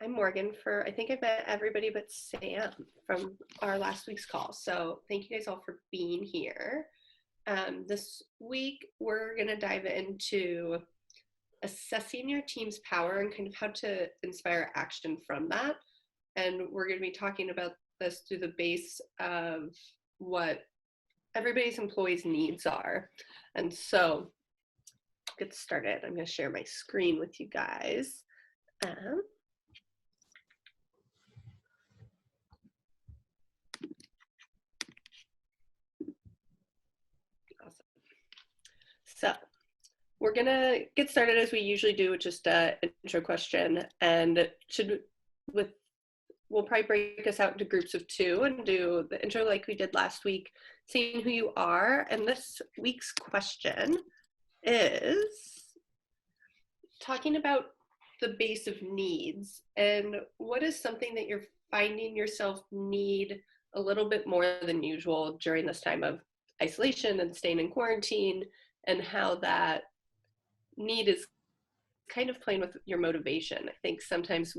I'm Morgan I think I met everybody but Sam from our last week's call. So thank you guys all for being here. This week, we're going to dive into assessing your team's power and kind of how to inspire action from that. And we're going to be talking about this through the base of what everybody's employees' needs are. And so, get started. I'm going to share my screen with you guys. Awesome. So we're going to get started as we usually do with just an intro question, and we'll probably break us out into groups of 2 and do the intro like we did last week, saying who you are. And this week's question is talking about the base of needs, and what is something that you're finding yourself need a little bit more than usual during this time of isolation and staying in quarantine, and how that need is kind of playing with your motivation. I think sometimes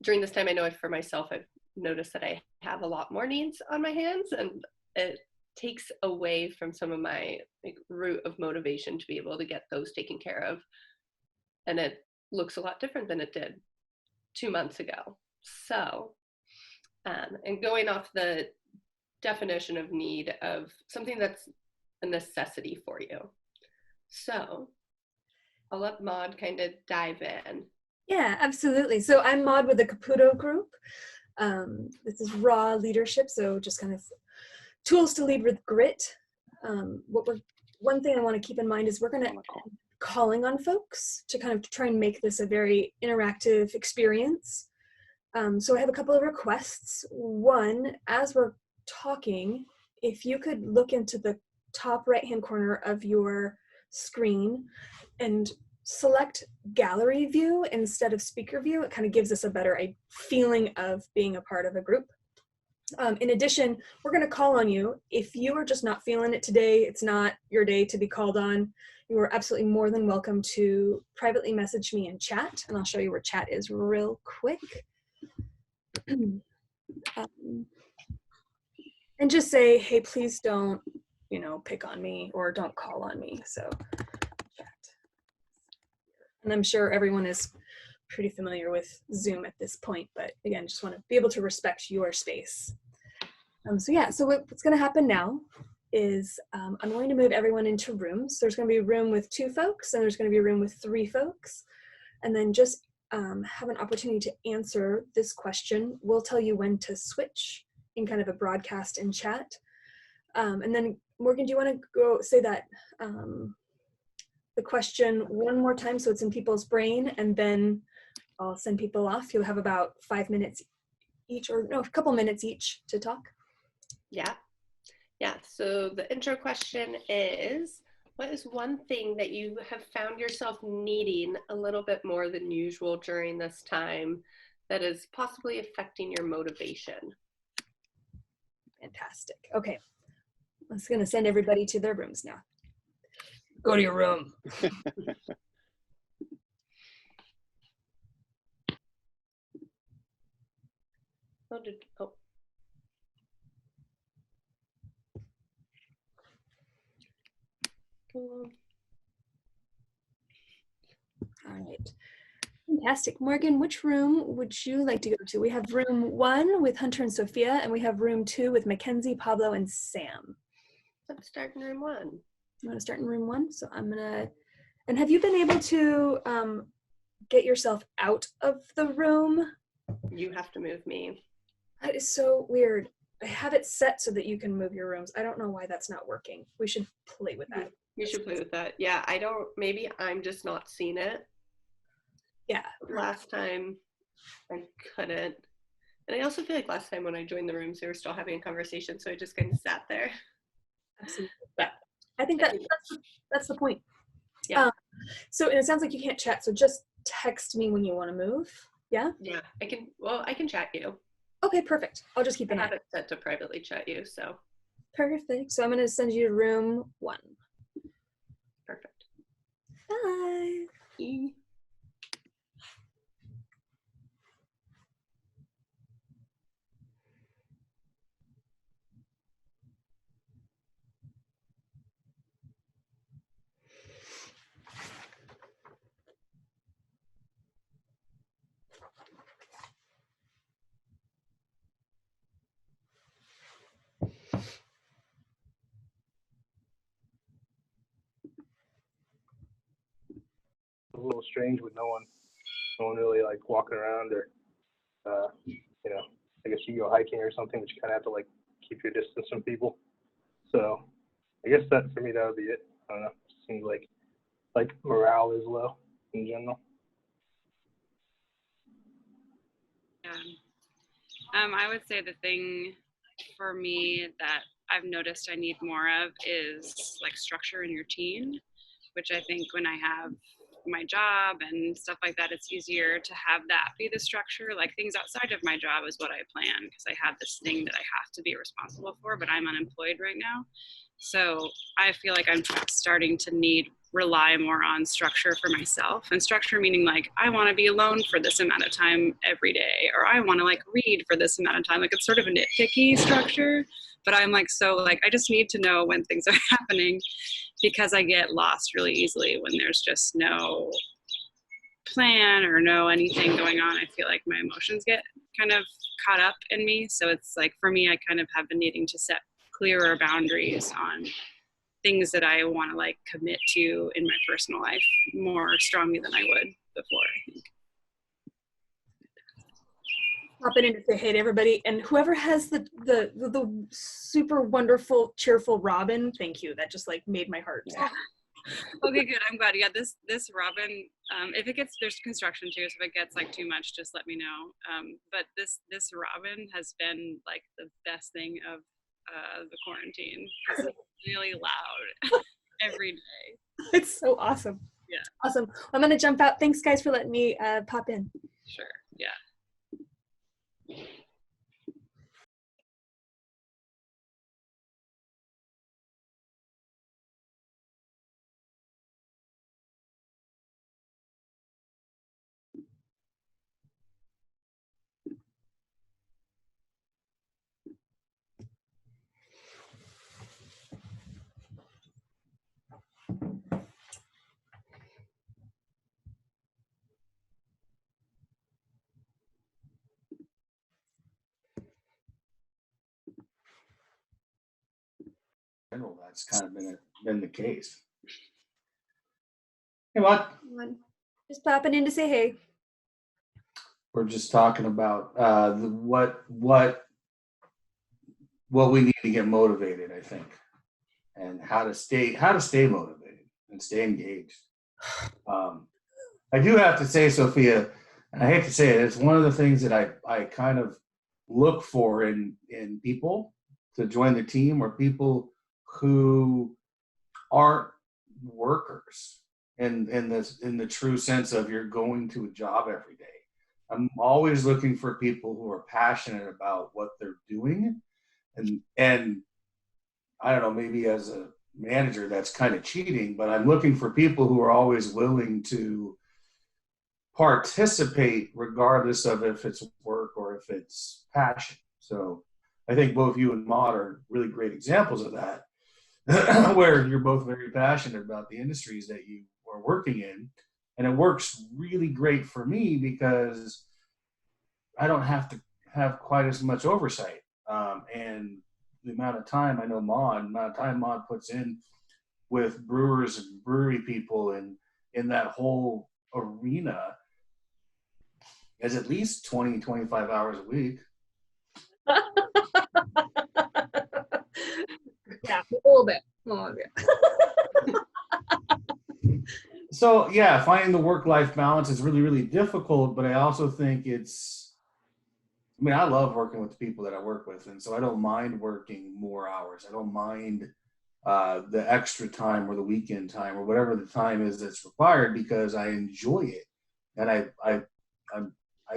during this time, I know for myself, I've noticed that I have a lot more needs on my hands, and it takes away from some of my root of motivation to be able to get those taken care of. And it looks a lot different than it did 2 months ago. So, and going off the definition of need of something that's a necessity for you. So I'll let Maud kind of dive in. Yeah, absolutely. So I'm Maud with the Caputo Group. This is raw leadership, so just kind of tools to lead with grit. One thing I want to keep in mind is we're going to calling on folks to kind of try and make this a very interactive experience. So I have a couple of requests. One, as we're talking, if you could look into the top right-hand corner of your screen and select gallery view instead of speaker view, it kind of gives us a better feeling of being a part of a group. In addition, we're going to call on you. If you are just not feeling it today, it's not your day to be called on, you are absolutely more than welcome to privately message me in chat, and I'll show you where chat is real quick. And just say, hey, please don't, pick on me or don't call on me. So chat. And I'm sure everyone is pretty familiar with Zoom at this point, but again, just want to be able to respect your space. So what's going to happen now is I'm going to move everyone into rooms. There's going to be a room with 2 folks, and there's going to be a room with 3 folks. And then just have an opportunity to answer this question. We'll tell you when to switch in kind of a broadcast and chat. And then, Morgan, do you want to go say that the question one more time so it's in people's brain, and then I'll send people off. You'll have about 5 minutes each, or no, a couple minutes each to talk. Yeah, so the intro question is, what is one thing that you have found yourself needing a little bit more than usual during this time that is possibly affecting your motivation? Fantastic. Okay, I'm just going to send everybody to their rooms now. Go to your room. All right. Fantastic. Morgan, which room would you like to go to? We have room 1 with Hunter and Sophia, and we have room 2 with Mackenzie, Pablo, and Sam. Let's start in room 1. You want to start in room 1? So I'm gonna, and have you been able to get yourself out of the room? You have to move me. That is so weird. I have it set so that you can move your rooms. I don't know why that's not working. We should play with that. You should play with that. Yeah, maybe I'm just not seeing it. Yeah. Last time I couldn't. And I also feel like last time when I joined the rooms, they were still having a conversation, so I just kind of sat there. Absolutely. Yeah. I think that's the point. Yeah. So, and it sounds like you can't chat, so just text me when you want to move. Yeah? Yeah, I can chat you. Okay, perfect. I'll just keep an eye. I have it set to privately chat you, so. Perfect. So I'm going to send you to room 1. Perfect. Bye. little strange with no one really like walking around or, you know, I guess you go hiking or something, but you kind of have to like keep your distance from people. So I guess that for me, that would be it. I don't know. It seems like morale is low in general. Yeah. I would say the thing for me that I've noticed I need more of is like structure in your routine, which I think when I have my job and stuff like that, it's easier to have that be the structure. Like things outside of my job is what I plan because I have this thing that I have to be responsible for, but I'm unemployed right now. So I feel like I'm starting to rely more on structure for myself, and structure meaning like I want to be alone for this amount of time every day, or I want to like read for this amount of time. Like it's sort of a nitpicky structure, but I'm like, so like I just need to know when things are happening because I get lost really easily when there's just no plan or no anything going on. I feel like my emotions get kind of caught up in me. So it's like for me, I kind of have been needing to set clearer boundaries on things that I want to like commit to in my personal life more strongly than I would before, I think. Popping in to say hey to everybody, and whoever has the super wonderful cheerful Robin, thank you. That just like made my heart. Yeah. Okay, good. I'm glad. Yeah, this Robin. If it gets, there's construction too, so if it gets like too much, just let me know. But this Robin has been like the best thing of the quarantine. It's really loud every day. It's so awesome. Yeah. Awesome. I'm gonna jump out. Thanks guys for letting me pop in. Sure. Yeah. General, that's kind of been the case. Hey, what? Just popping in to say hey. We're just talking about what we need to get motivated, I think, and how to stay motivated and stay engaged. I do have to say, Sophia, and I hate to say it, it's one of the things that I kind of look for in people to join the team, or people who aren't workers in the true sense of you're going to a job every day. I'm always looking for people who are passionate about what they're doing, and I don't know, maybe as a manager that's kind of cheating, but I'm looking for people who are always willing to participate regardless of if it's work or if it's passion. So I think both you and Maud are really great examples of that, where you're both very passionate about the industries that you are working in. And it works really great for me because I don't have to have quite as much oversight. And the amount of time Maud puts in with brewers and brewery people and in that whole arena is at least 20, 25 hours a week. Yeah, a little bit. So yeah, finding the work-life balance is really, really difficult, but I also think I love working with the people that I work with, and so I don't mind working more hours. I don't mind the extra time or the weekend time or whatever the time is that's required, because I enjoy it. And I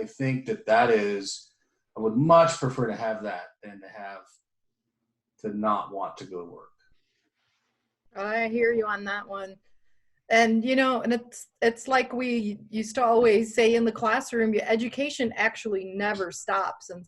think that is, I would much prefer to have that than to not want to go to work. I hear you on that one. And and it's like we used to always say in the classroom, your education actually never stops. And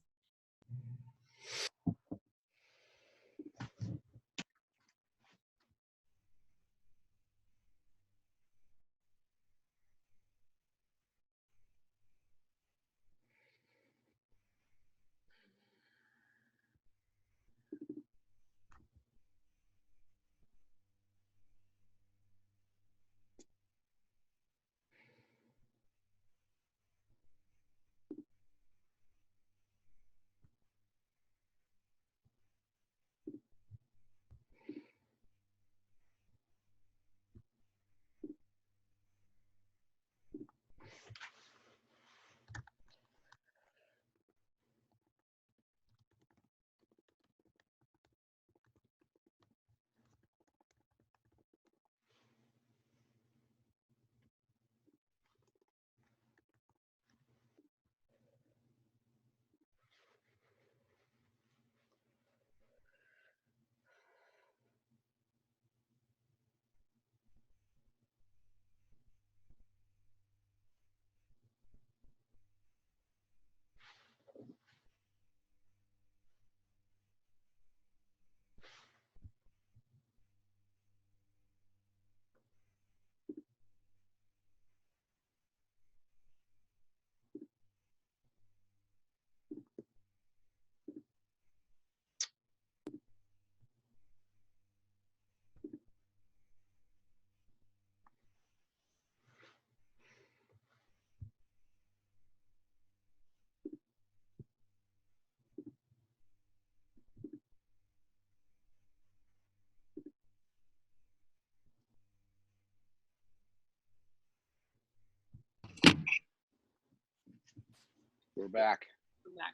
We're back. We're back.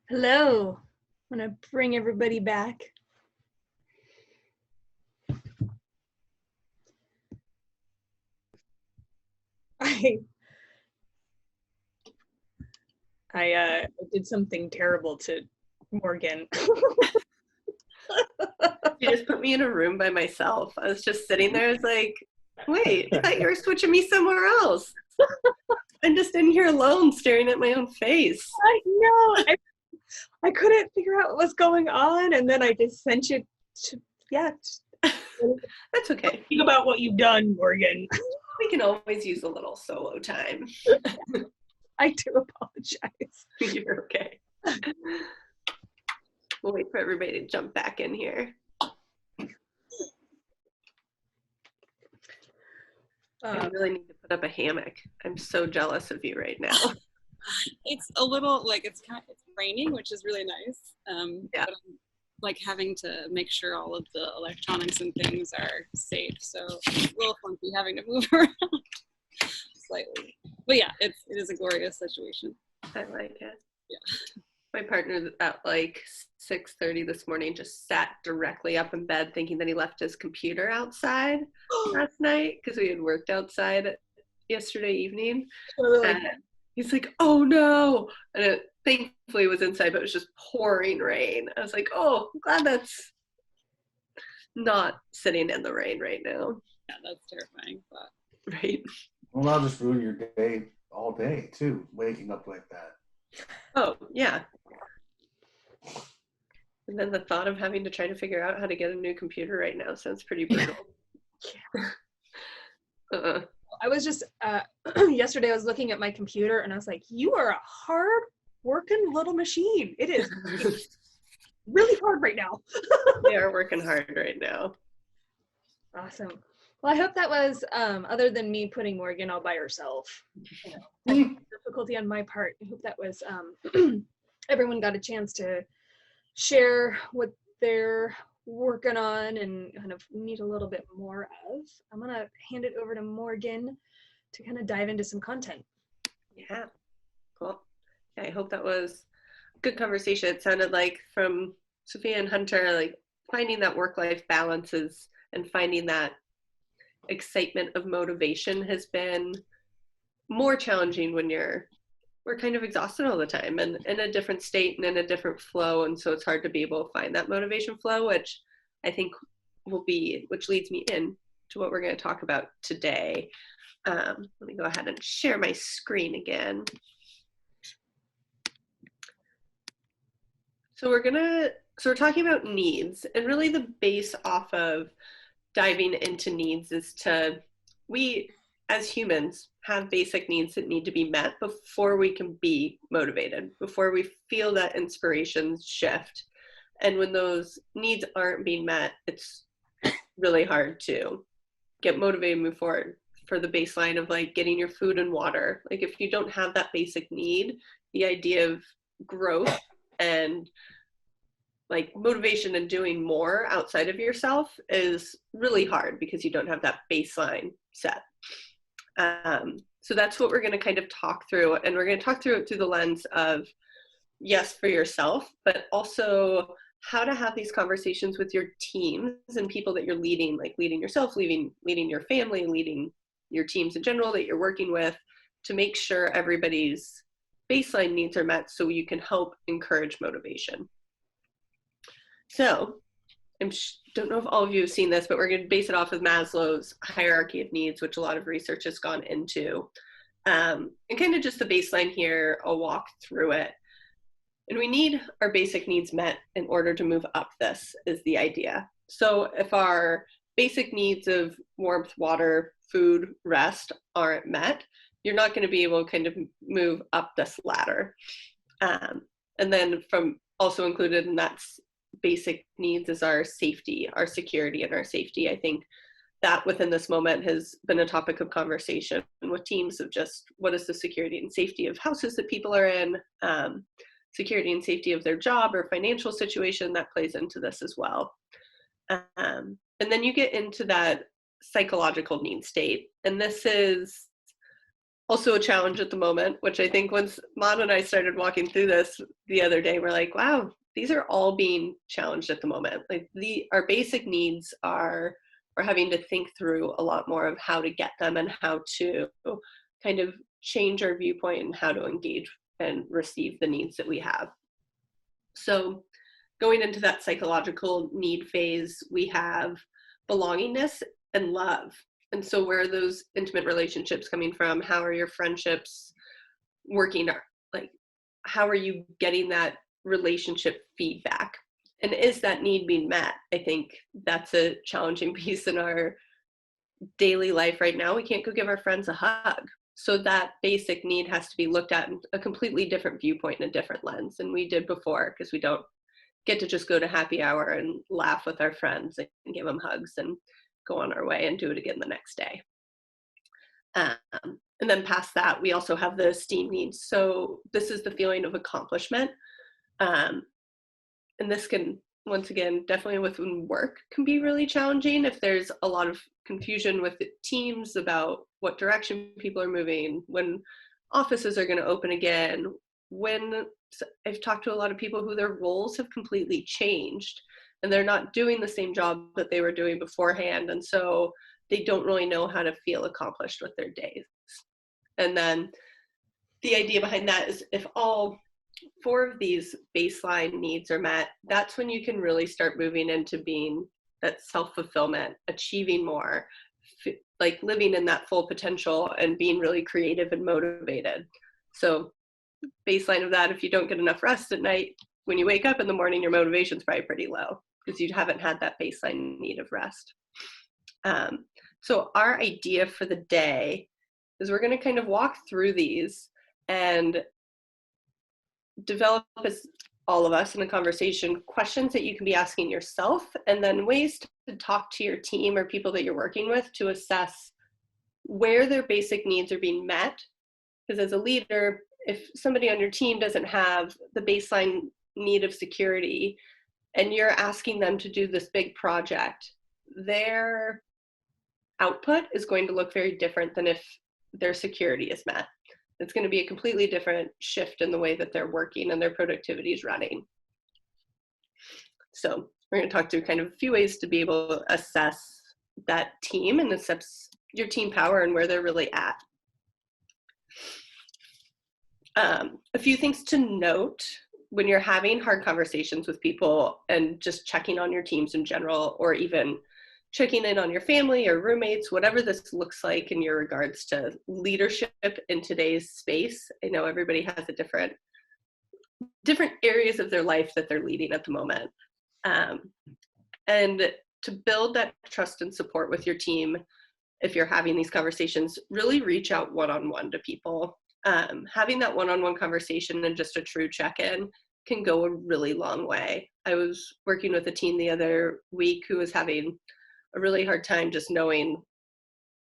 Hello. I'm gonna bring everybody back. I did something terrible to Morgan. You just put me in a room by myself. I was just sitting there. I was like, wait, I thought you were switching me somewhere else. I'm just in here alone staring at my own face. I know. I couldn't figure out what was going on, and then I just sent you to, yeah. That's okay. Think about what you've done, Morgan. We can always use a little solo time. I do apologize. You're okay. We'll wait for everybody to jump back in here. I really need to put up a hammock. I'm so jealous of you right now. It's a little like it's raining, which is really nice. Yeah. But I'm like having to make sure all of the electronics and things are safe. So it's a little funky having to move around slightly. But yeah, it is a glorious situation. I like it. Yeah. My partner at like 6:30 this morning just sat directly up in bed thinking that he left his computer outside last night because we had worked outside yesterday evening. And he's like, oh no. And it thankfully was inside, but it was just pouring rain. I was like, oh, I'm glad that's not sitting in the rain right now. Yeah, that's terrifying. But right. Well, that'll just ruin your day all day too, waking up like that. Oh, yeah. And then the thought of having to try to figure out how to get a new computer right now sounds pretty brutal. I was just, yesterday I was looking at my computer and I was like, you are a hard working little machine. It is really hard right now. They are working hard right now. Awesome. Well, I hope that was, other than me putting Morgan all by herself, difficulty on my part. I hope that was, everyone got a chance to share what they're working on and kind of need a little bit more of. I'm gonna hand it over to Morgan to kind of dive into some content. Yeah, cool. Yeah, I hope that was a good conversation. It sounded like from Sophia and Hunter, like finding that work-life balance is, and finding that excitement of motivation has been more challenging when we're kind of exhausted all the time and in a different state and in a different flow. And so it's hard to be able to find that motivation flow, which I think which leads me in to what we're going to talk about today. Let me go ahead and share my screen again. So we're talking about needs, and really the base off of diving into needs is we as humans have basic needs that need to be met before we can be motivated, before we feel that inspiration shift. And when those needs aren't being met, it's really hard to get motivated and move forward. For the baseline of like getting your food and water, like if you don't have that basic need, the idea of growth and like motivation and doing more outside of yourself is really hard because you don't have that baseline set. So that's what we're going to kind of talk through, and we're going to talk through it through the lens of, yes, for yourself, but also how to have these conversations with your teams and people that you're leading, like leading yourself, leading your family, leading your teams in general that you're working with, to make sure everybody's baseline needs are met so you can help encourage motivation. So I don't know if all of you have seen this, but we're going to base it off of Maslow's hierarchy of needs, which a lot of research has gone into. And kind of just the baseline here, I'll walk through it. And we need our basic needs met in order to move up this, is the idea. So if our basic needs of warmth, water, food, rest aren't met, you're not going to be able to kind of move up this ladder. And then from also included in that basic needs is our safety, our security, and our safety. I think that within this moment has been a topic of conversation with teams of just what is the security and safety of houses that people are in, security and safety of their job or financial situation that plays into this as well. And then you get into that psychological need state. And this is also a challenge at the moment, which I think once Mon and I started walking through this the other day, we're like, wow, these are all being challenged at the moment. Like our basic needs are, we're having to think through a lot more of how to get them and how to kind of change our viewpoint and how to engage and receive the needs that we have. So going into that psychological need phase, we have belongingness and love. And so where are those intimate relationships coming from? How are your friendships working? Like, how are you getting that relationship feedback? And is that need being met? I think that's a challenging piece in our daily life right now. We can't go give our friends a hug. So that basic need has to be looked at in a completely different viewpoint and a different lens than we did before, because we don't get to just go to happy hour and laugh with our friends and give them hugs and go on our way and do it again the next day. And then past that, we also have the esteem needs. So this is the feeling of accomplishment. And this can, once again, definitely within work can be really challenging if there's a lot of confusion with the teams about what direction people are moving, when offices are going to open again, when I've talked to a lot of people who their roles have completely changed and they're not doing the same job that they were doing beforehand. And so they don't really know how to feel accomplished with their days. And then the idea behind that is if all 4 of these baseline needs are met, that's when you can really start moving into being that self-fulfillment, achieving more, like living in that full potential and being really creative and motivated. So baseline of that, if you don't get enough rest at night, when you wake up in the morning, your motivation's probably pretty low because you haven't had that baseline need of rest. So our idea for the day is we're going to kind of walk through these and develop, as all of us in a conversation, questions that you can be asking yourself, and then ways to talk to your team or people that you're working with to assess where their basic needs are being met. Because as a leader, if somebody on your team doesn't have the baseline need of security and you're asking them to do this big project, their output is going to look very different than if their security is met. It's going to be a completely different shift in the way that they're working and their productivity is running. So we're going to talk through kind of a few ways to be able to assess that team and assess your team power and where they're really at. A few things to note when you're having hard conversations with people and just checking on your teams in general, or even checking in on your family or roommates, whatever this looks like in your regards to leadership in today's space. I know everybody has a different areas of their life that they're leading at the moment. And to build that trust and support with your team, if you're having these conversations, really reach out one-on-one to people. Having that one-on-one conversation and just a true check-in can go a really long way. I was working with a team the other week who was having a really hard time just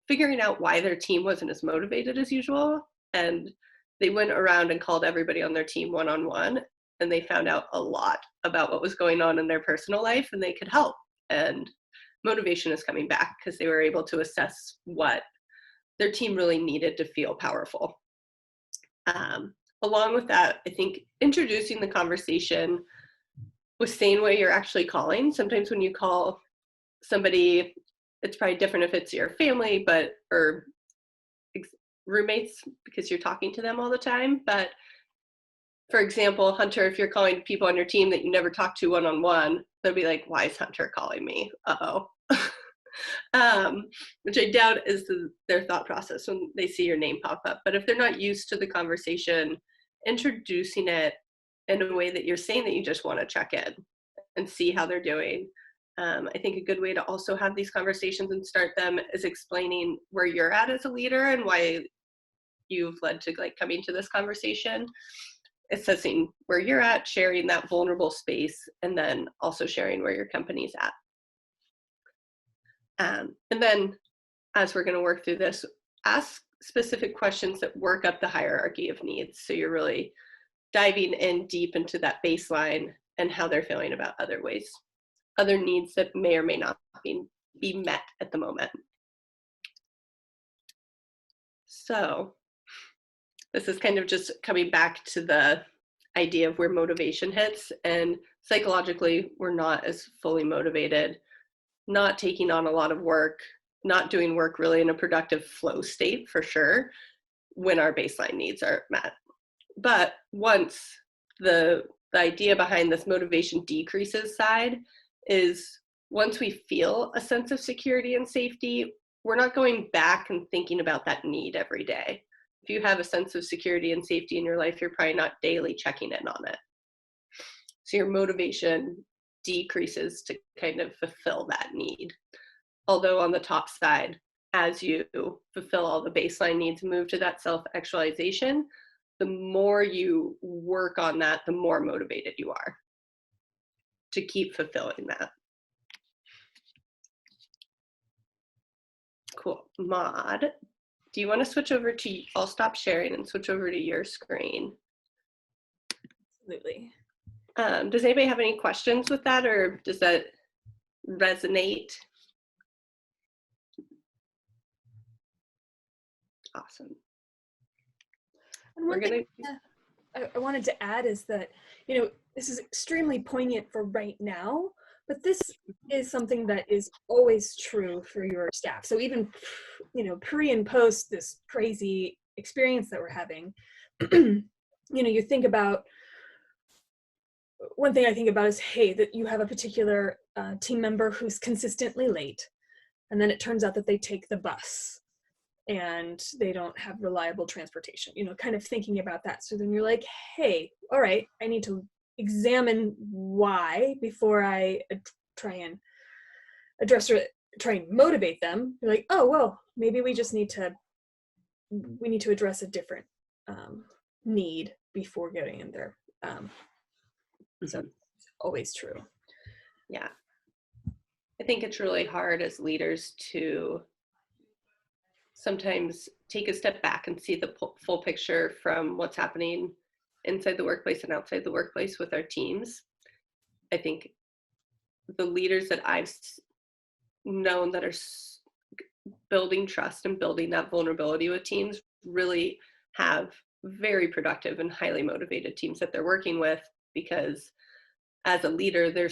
figuring out why their team wasn't as motivated as usual. And they went around and called everybody on their team one-on-one, and they found out a lot about what was going on in their personal life, and they could help. And motivation is coming back because they were able to assess what their team really needed to feel powerful. Along with that, I think introducing the conversation with saying what you're actually calling. Sometimes when you call somebody, it's probably different if it's your family, or roommates, because you're talking to them all the time. But for example, Hunter, if you're calling people on your team that you never talk to one-on-one, they'll be like, why is Hunter calling me? Uh-oh. Which I doubt is their thought process when they see your name pop up. But if they're not used to the conversation, introducing it in a way that you're saying that you just want to check in and see how they're doing. I think a good way to also have these conversations and start them is explaining where you're at as a leader and why you've led to coming to this conversation. Assessing where you're at, sharing that vulnerable space, and then also sharing where your company's at. And then as we're going to work through this, ask specific questions that work up the hierarchy of needs. So you're really diving in deep into that baseline and how they're feeling about other needs that may or may not be met at the moment. So this is kind of just coming back to the idea of where motivation hits, and psychologically we're not as fully motivated, not taking on a lot of work, not doing work really in a productive flow state for sure when our baseline needs are met. But once the idea behind this motivation decreases side is once we feel a sense of security and safety, we're not going back and thinking about that need every day. If you have a sense of security and safety in your life, you're probably not daily checking in on it. So your motivation decreases to kind of fulfill that need. Although on the top side, as you fulfill all the baseline needs, move to that self-actualization, the more you work on that, the more motivated you are to keep fulfilling that. Cool. Maud, do you want to switch over to, I'll stop sharing and switch over to your screen. Absolutely. Does anybody have any questions with that, or does that resonate? Awesome. And one thing I wanted to add is that, you know, this is extremely poignant for right now, but this is something that is always true for your staff. So even, you know, pre and post this crazy experience that we're having, you know, you think about, one thing I think about is, hey, that you have a particular team member who's consistently late, and then it turns out that they take the bus and they don't have reliable transportation, you know, kind of thinking about that. So then you're like, hey, all right, I need to examine why before I try and address or try and motivate them. You're like, oh, well, maybe we just need to address a different need before getting in there. So it's always true. Yeah. I think it's really hard as leaders to sometimes take a step back and see the full picture from what's happening inside the workplace and outside the workplace with our teams. I think the leaders that I've known that are building trust and building that vulnerability with teams really have very productive and highly motivated teams that they're working with, because as a leader, they're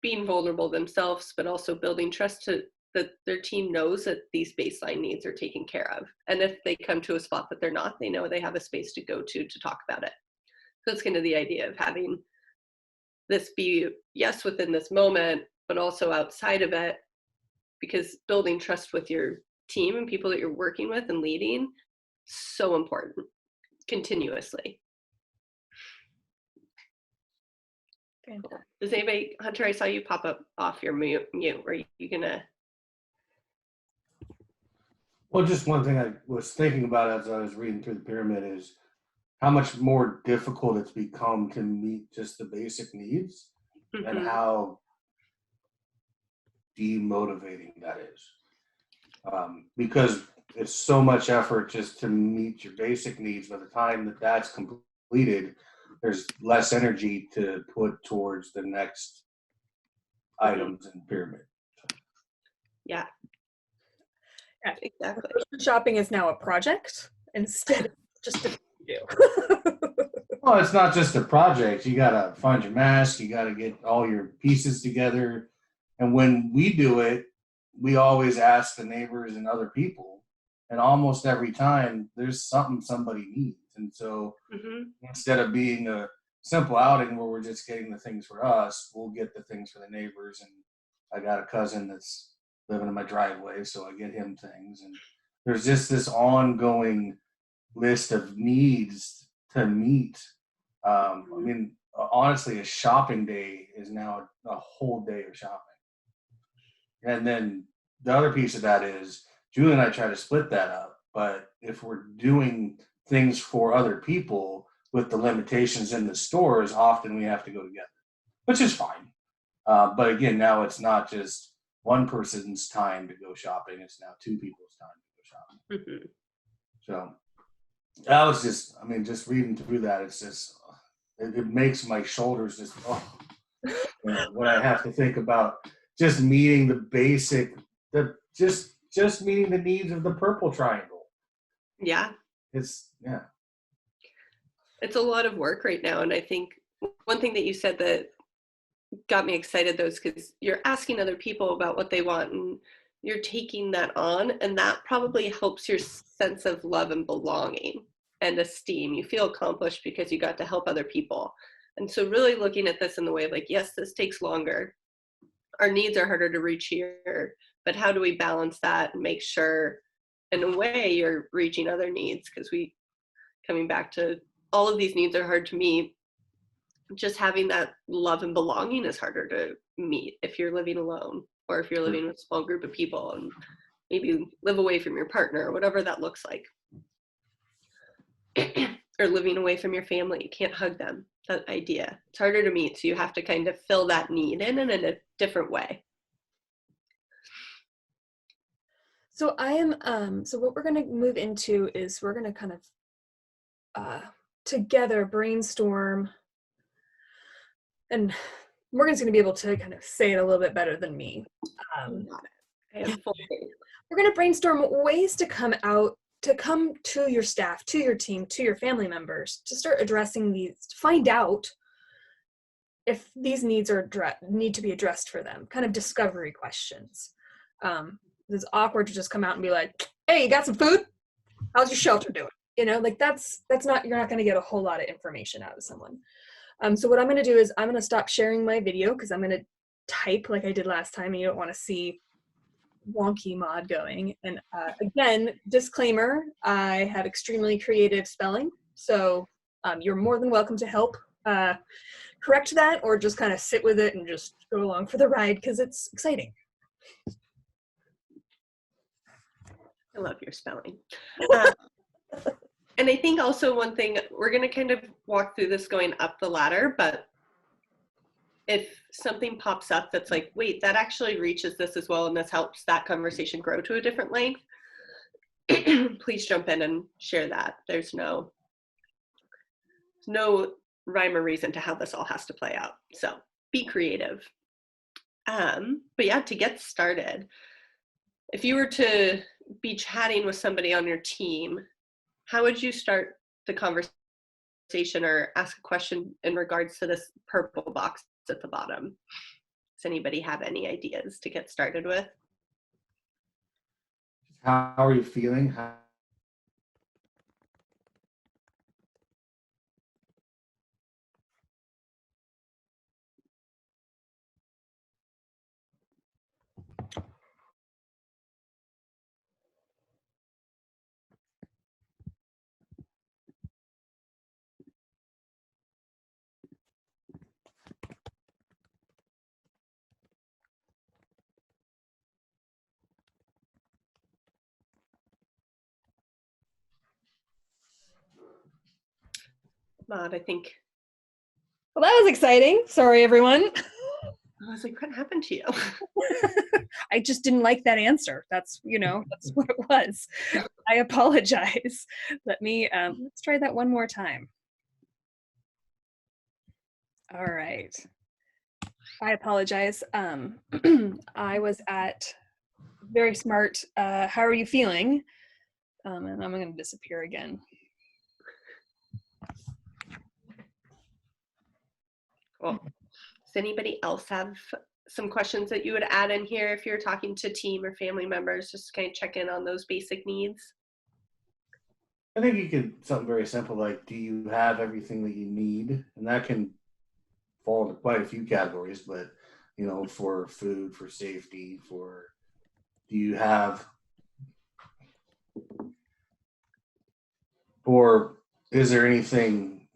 being vulnerable themselves, but also building trust to that their team knows that these baseline needs are taken care of. And if they come to a spot that they're not, they know they have a space to go to talk about it. So it's kind of the idea of having this be, yes, within this moment, but also outside of it, because building trust with your team and people that you're working with and leading, so important continuously. Cool. Does anybody, Hunter, I saw you pop up off your mute. Are you gonna? Well, just one thing I was thinking about as I was reading through the pyramid is how much more difficult it's become to meet just the basic needs, and how demotivating that is. Because it's so much effort just to meet your basic needs. By the time that that's completed, there's less energy to put towards the next items in the pyramid. Yeah. Yeah, exactly. Shopping is now a project instead of just a do. Well, it's not just a project. You got to find your mask. You got to get all your pieces together. And when we do it, we always ask the neighbors and other people. And almost every time there's something somebody needs. And so instead of being a simple outing where we're just getting the things for us, we'll get the things for the neighbors. And I got a cousin that's living in my driveway, so I get him things. And there's just this ongoing list of needs to meet. I mean, honestly, a shopping day is now a whole day of shopping. And then the other piece of that is Julie and I try to split that up. But if we're doing things for other people with the limitations in the stores, often we have to go together, which is fine. But again, now it's not just one person's time to go shopping. It's now two people's time to go shopping. So that was just, I mean, just reading through that, it's just, it makes my shoulders just, when I have to think about just meeting the basic, just meeting the needs of the purple triangle. Yeah. It's, yeah. it's a lot of work right now. And I think one thing that you said that got me excited though is because you're asking other people about what they want and you're taking that on, and that probably helps your sense of love and belonging and esteem. You feel accomplished because you got to help other people. And so really looking at this in the way of like, yes, this takes longer. Our needs are harder to reach here, but how do we balance that and make sure in a way you're reaching other needs? Because coming back to all of these needs are hard to meet. Just having that love and belonging is harder to meet if you're living alone or if you're living with a small group of people and maybe live away from your partner or whatever that looks like. Or living away from your family, you can't hug them. That idea, it's harder to meet, so you have to kind of fill that need in and in a different way. So so what we're going to move into is we're going to kind of together brainstorm, and Morgan's going to be able to kind of say it a little bit better than me. I have full faith. We're going to brainstorm ways to come to your staff, to your team, to your family members, to start addressing these, to find out if these needs need to be addressed for them, kind of discovery questions. It's awkward to just come out and be like, hey, you got some food? How's your shelter doing? You know, like that's not, you're not going to get a whole lot of information out of someone. So what I'm going to do is I'm going to stop sharing my video because I'm going to type like I did last time, and you don't want to see wonky Maud going. And again, disclaimer, I have extremely creative spelling, so you're more than welcome to help correct that, or just kind of sit with it and just go along for the ride because it's exciting. I love your spelling. And I think also one thing, we're going to kind of walk through this going up the ladder, but if something pops up that's like, wait, that actually reaches this as well, and this helps that conversation grow to a different length, please jump in and share that. There's no rhyme or reason to how this all has to play out. So be creative. But yeah, to get started, if you were to be chatting with somebody on your team, how would you start the conversation or ask a question in regards to this purple box at the bottom? Does anybody have any ideas to get started with? How are you feeling? Maud, I think. Well, that was exciting. Sorry, everyone. I was like, what happened to you? I just didn't like that answer. That's what it was. I apologize. Let's try that one more time. All right. I apologize. I was at very smart, how are you feeling? And I'm going to disappear again. Cool. Does anybody else have some questions that you would add in here if you're talking to team or family members, just kind of check in on those basic needs? I think you could, something very simple like, do you have everything that you need? And that can fall into quite a few categories, but, for food, for safety, do you have, or is there anything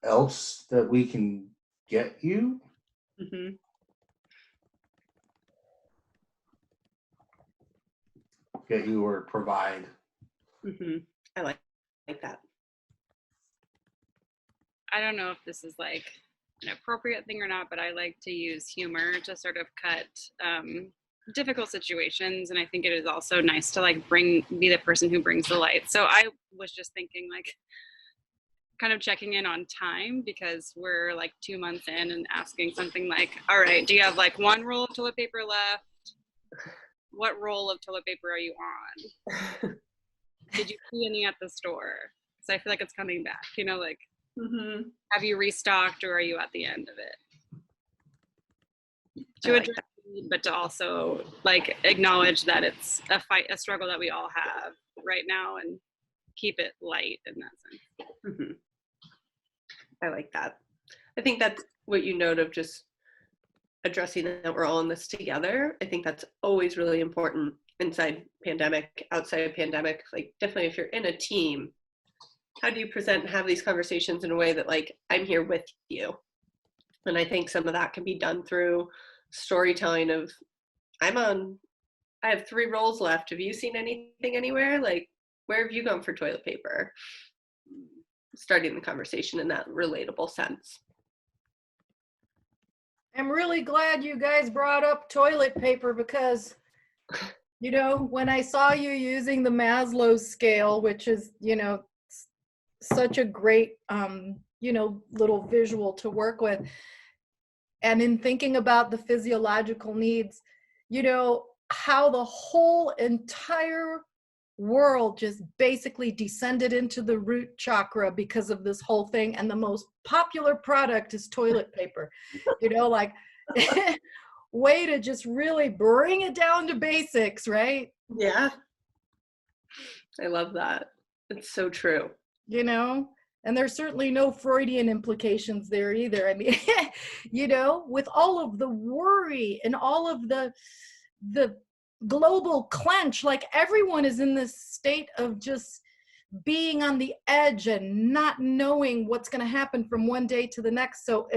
else that we can get you? Mm-hmm. Get you or provide. Mm-hmm. I like that. I don't know if this is like an appropriate thing or not, but I like to use humor to sort of cut difficult situations. And I think it is also nice to like be the person who brings the light. So I was just thinking like kind of checking in on time, because we're like 2 months in, and asking something like, all right, do you have like one roll of toilet paper left? What roll of toilet paper are you on? Did you see any at the store? So I feel like it's coming back, like Mm-hmm. Have you restocked, or are you at the end of it? I To like address the need, but to also like acknowledge that it's a fight, a struggle that we all have right now, and keep it light in that sense. Mm-hmm. I like that. I think that's what you note of just addressing that we're all in this together. I think that's always really important inside pandemic, outside of pandemic. Like definitely if you're in a team, how do you present and have these conversations in a way that like I'm here with you? And I think some of that can be done through storytelling of I have 3 rolls left. Have you seen anything anywhere? Like where have you gone for toilet paper? Starting the conversation in that relatable sense. I'm really glad you guys brought up toilet paper because, you know, when I saw you using the Maslow scale, which is, you know, such a great, you know, little visual to work with, and in thinking about the physiological needs, you know, how the whole entire world just basically descended into the root chakra because of this whole thing, and the most popular product is toilet paper. You know, like way to just really bring it down to basics, right? Yeah. I love that. It's so true. You know, and there's certainly no Freudian implications there either. I mean, you know, with all of the worry and all of the global clench, like everyone is in this state of just being on the edge and not knowing what's going to happen from one day to the next. So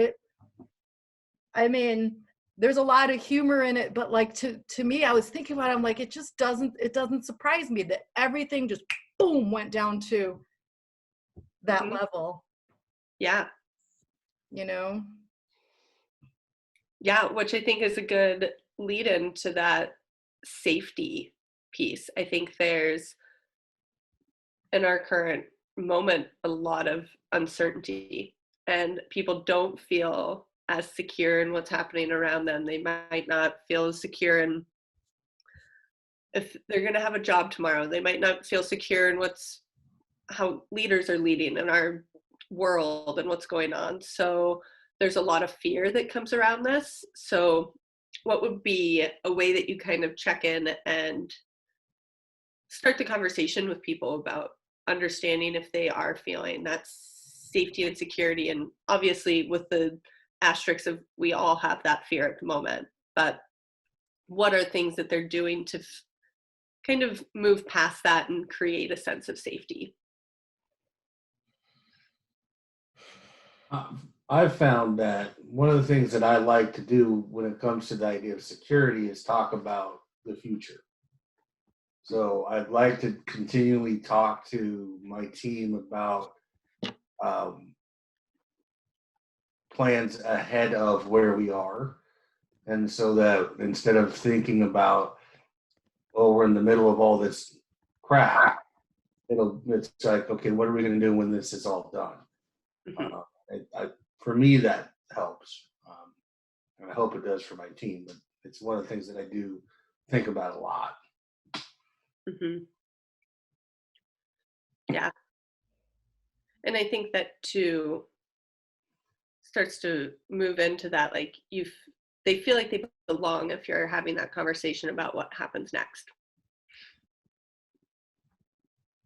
I mean, there's a lot of humor in it, but like to me, I was thinking about it, I'm like, it doesn't surprise me that everything just boom went down to that level. Yeah. You know? Yeah, which I think is a good lead into that safety piece. I think there's, in our current moment, a lot of uncertainty, and people don't feel as secure in what's happening around them. They might not feel as secure in if they're going to have a job tomorrow. They might not feel secure in how leaders are leading in our world and what's going on. So there's a lot of fear that comes around this. So what would be a way that you kind of check in and start the conversation with people about understanding if they are feeling that safety and security? And obviously with the asterisks of we all have that fear at the moment, but what are things that they're doing to kind of move past that and create a sense of safety? I've found that one of the things that I like to do when it comes to the idea of security is talk about the future. So I'd like to continually talk to my team about plans ahead of where we are. And so that instead of thinking about, oh, we're in the middle of all this crap, it's like, okay, what are we going to do when this is all done? Mm-hmm. For me, that helps. And I hope it does for my team, but it's one of the things that I do think about a lot. Mm-hmm. Yeah. And I think that too starts to move into that, like they feel like they belong if you're having that conversation about what happens next.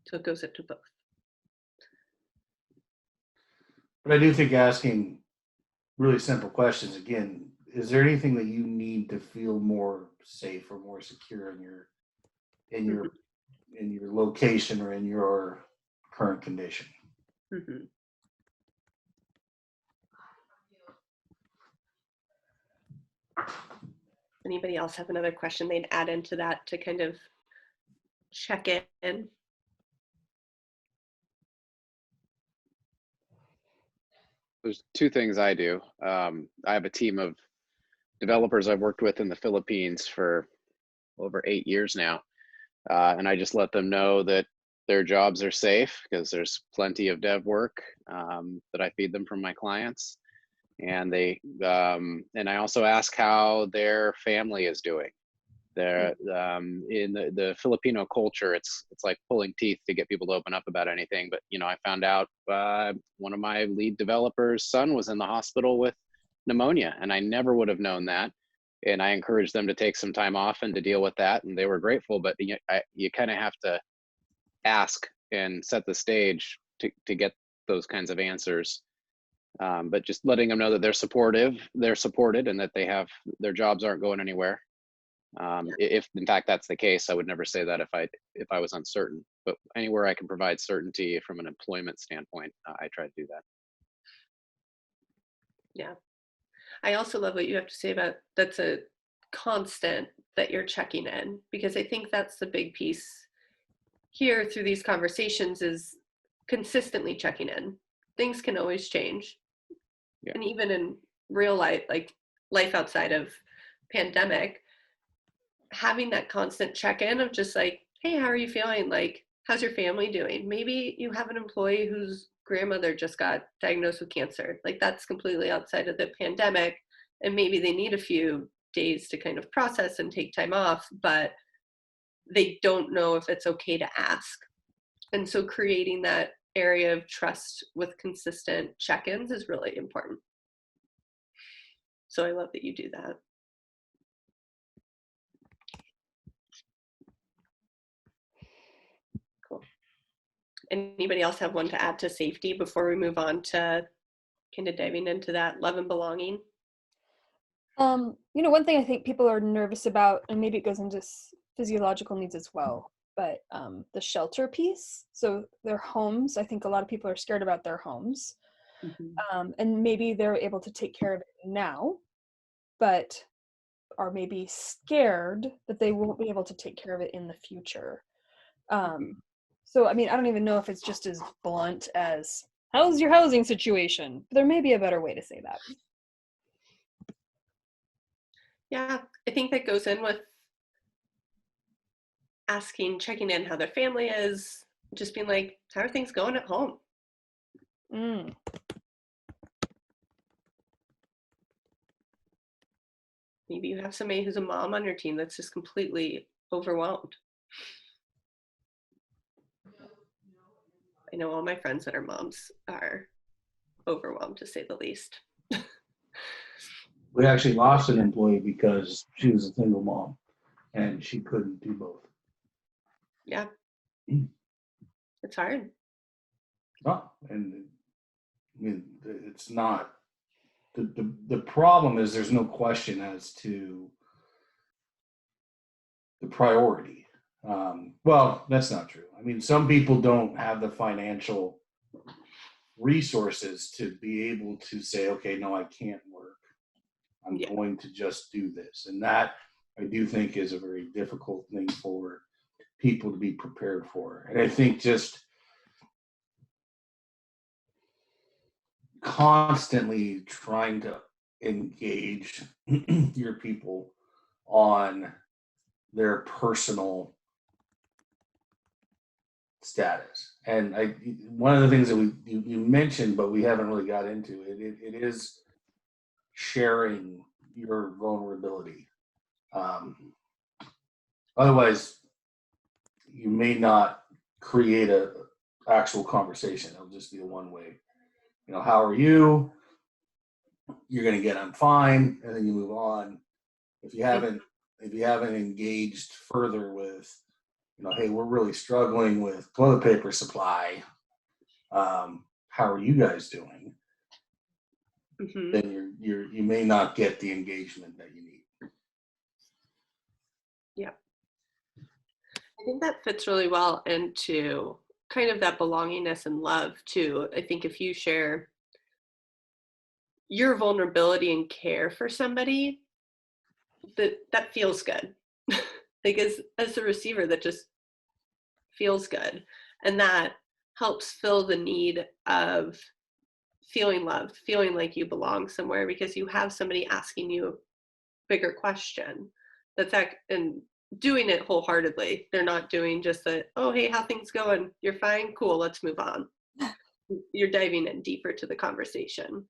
So it goes into both. But I do think asking really simple questions, again, is there anything that you need to feel more safe or more secure in your location or in your current condition? Mm-hmm. Anybody else have another question they'd add into that to kind of check in? There's 2 things I do. I have a team of developers I've worked with in the Philippines for over 8 years now. And I just let them know that their jobs are safe because there's plenty of dev work that I feed them from my clients. And and I also ask how their family is doing. There, in the Filipino culture, it's like pulling teeth to get people to open up about anything. But I found out one of my lead developers' son was in the hospital with pneumonia, and I never would have known that. And I encouraged them to take some time off and to deal with that, and they were grateful. But you kind of have to ask and set the stage to get those kinds of answers. But just letting them know that they're supported, and that they have their jobs aren't going anywhere. If in fact that's the case, I would never say that if I was uncertain. But anywhere I can provide certainty from an employment standpoint, I try to do that. Yeah. I also love what you have to say about that's a constant that you're checking in, because I think that's the big piece here through these conversations is consistently checking in. Things can always change. Yeah. And even in real life, like life outside of pandemic, having that constant check-in of just like, hey, how are you feeling? Like, how's your family doing? Maybe you have an employee whose grandmother just got diagnosed with cancer. Like, that's completely outside of the pandemic, and maybe they need a few days to kind of process and take time off, but they don't know if it's okay to ask. And so creating that area of trust with consistent check-ins is really important. So I love that you do that. Cool. Anybody else have one to add to safety before we move on to kind of diving into that love and belonging? One thing I think people are nervous about, and maybe it goes into physiological needs as well, but the shelter piece. So their homes, I think a lot of people are scared about their homes. Mm-hmm. And maybe they're able to take care of it now, but are maybe scared that they won't be able to take care of it in the future. So, I mean, I don't even know if it's just as blunt as, how's your housing situation? There may be a better way to say that. Yeah, I think that goes in with checking in how their family is, just being like, how are things going at home? Maybe you have somebody who's a mom on your team that's just completely overwhelmed. I know all my friends that are moms are overwhelmed, to say the least. We actually lost an employee because she was a single mom and she couldn't do both. Yeah. It's hard. Oh, and I mean, it's not, the problem is there's no question as to the priority. Well, that's not true. I mean, some people don't have the financial resources to be able to say, okay, no, I can't work. I'm going to just do this. And that I do think is a very difficult thing for people to be prepared for. And I think just constantly trying to engage your people on their personal status. And one of the things that you mentioned, but we haven't really got into it is sharing your vulnerability. Otherwise, you may not create a actual conversation. It'll just be a one-way. How are you? You're going to get, I'm fine, and then you move on. If you haven't engaged further with, hey, we're really struggling with toilet paper supply. How are you guys doing? Mm-hmm. Then you may not get the engagement that you need. Yeah. I think that fits really well into kind of that belongingness and love too. I think if you share your vulnerability and care for somebody, that feels good. Like as a receiver, that just feels good. And that helps fill the need of feeling loved, feeling like you belong somewhere, because you have somebody asking you a bigger question. And doing it wholeheartedly. They're not doing just that, oh, hey, how things going? You're fine? Cool, let's move on. You're diving in deeper to the conversation.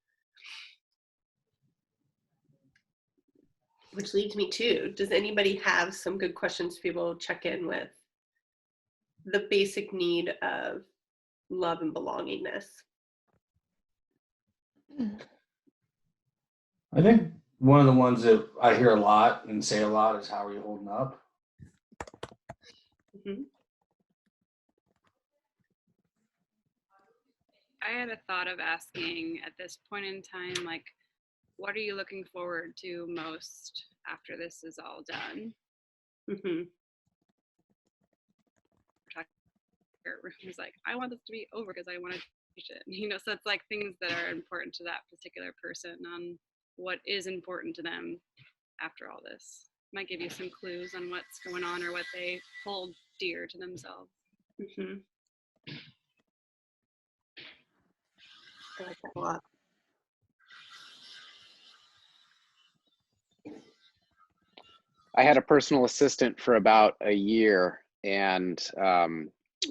Which leads me to, does anybody have some good questions to be able to check in with the basic need of love and belongingness? I think one of the ones that I hear a lot and say a lot is, how are you holding up? Mm-hmm. I had a thought of asking at this point in time, like, what are you looking forward to most after this is all done? Mm-hmm. Was like, I want this to be over because I want to teach it. You know, so it's like things that are important to that particular person on what is important to them after all this. Might give you some clues on what's going on or what they hold dear to themselves. Mm-hmm. I like that a lot. I had a personal assistant for about a year, and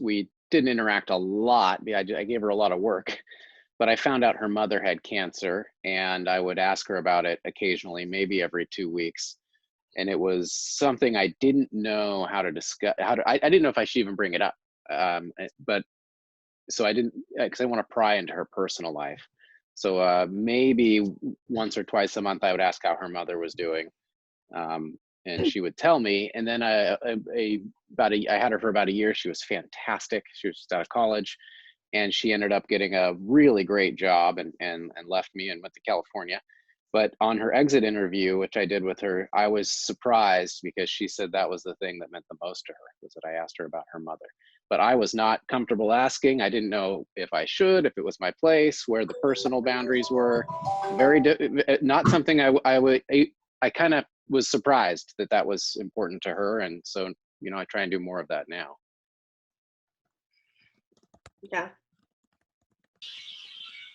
we didn't interact a lot. I gave her a lot of work, but I found out her mother had cancer, and I would ask her about it occasionally, maybe every 2 weeks. And it was something I didn't know how to discuss. I didn't know if I should even bring it up. But so I didn't, because I want to pry into her personal life. So maybe once or twice a month, I would ask how her mother was doing. And she would tell me. And then I had her for about a year. She was fantastic. She was just out of college, and she ended up getting a really great job and left me and went to California. But on her exit interview, which I did with her, I was surprised because she said that was the thing that meant the most to her, was that I asked her about her mother. But I was not comfortable asking. I didn't know if I should, if it was my place, where the personal boundaries were. Not something I kind of was surprised that that was important to her. And so, you know, I try and do more of that now. Yeah.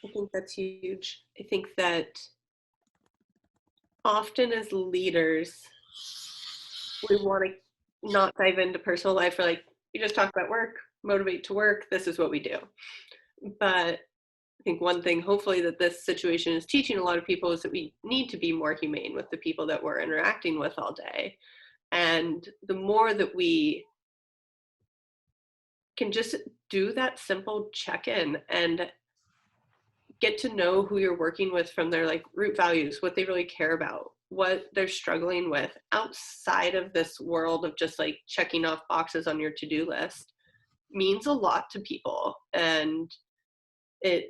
I think that's huge. I think that often as leaders, we want to not dive into personal life. We're like, you just talk about work, motivate to work, this is what we do. But I think one thing, hopefully, that this situation is teaching a lot of people is that we need to be more humane with the people that we're interacting with all day. And the more that we can just do that simple check-in and get to know who you're working with from their like root values, what they really care about, what they're struggling with outside of this world of just like checking off boxes on your to-do list, means a lot to people. And it,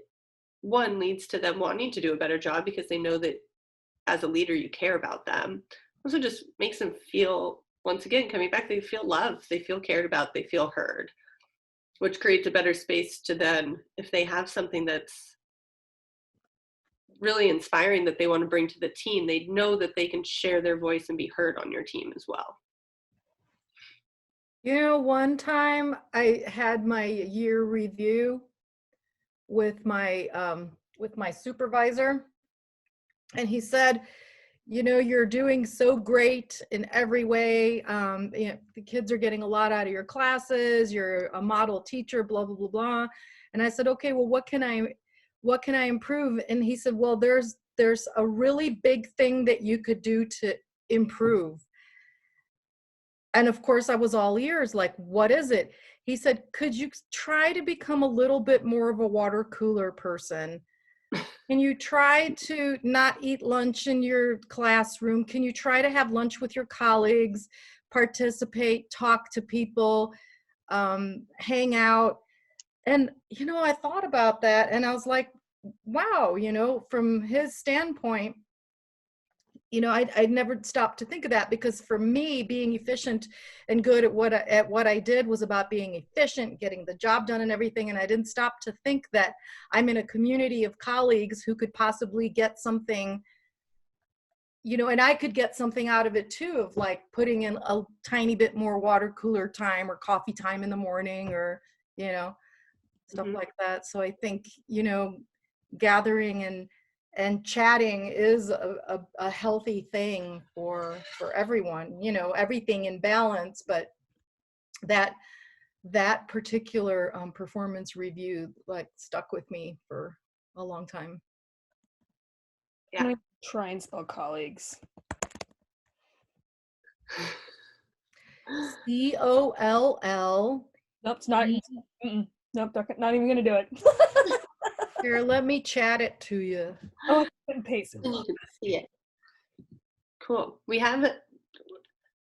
one, leads to them wanting to do a better job because they know that as a leader you care about them. Also just makes them feel, once again, coming back, they feel loved, they feel cared about, they feel heard, which creates a better space to then, if they have something that's really inspiring that they want to bring to the team, they know that they can share their voice and be heard on your team as well. You know, one time I had my year review with my supervisor, and he said, you know, you're doing so great in every way. You know, the kids are getting a lot out of your classes. You're a model teacher, blah, blah, blah, blah. And I said, okay, well, what can I improve? And he said, well, there's a really big thing that you could do to improve. And of course I was all ears, like, what is it? He said, could you try to become a little bit more of a water cooler person? Can you try to not eat lunch in your classroom? Can you try to have lunch with your colleagues, participate, talk to people, hang out? And, you know, I thought about that and I was like, wow, you know, from his standpoint, you know, I'd never stopped to think of that, because for me, being efficient and good at what I did was about being efficient, getting the job done and everything. And I didn't stop to think that I'm in a community of colleagues who could possibly get something, you know, and I could get something out of it too, of like putting in a tiny bit more water cooler time or coffee time in the morning, or, you know, stuff like that. So I think, you know, gathering and chatting is a healthy thing for everyone, you know, everything in balance. But that particular performance review like stuck with me for a long time. Yeah. Try and spell colleagues. COLL. Nope, it's not. E- Nope, not even gonna do it. Here, let me chat it to you. Oh, and paste it. And you can see it. Cool. We have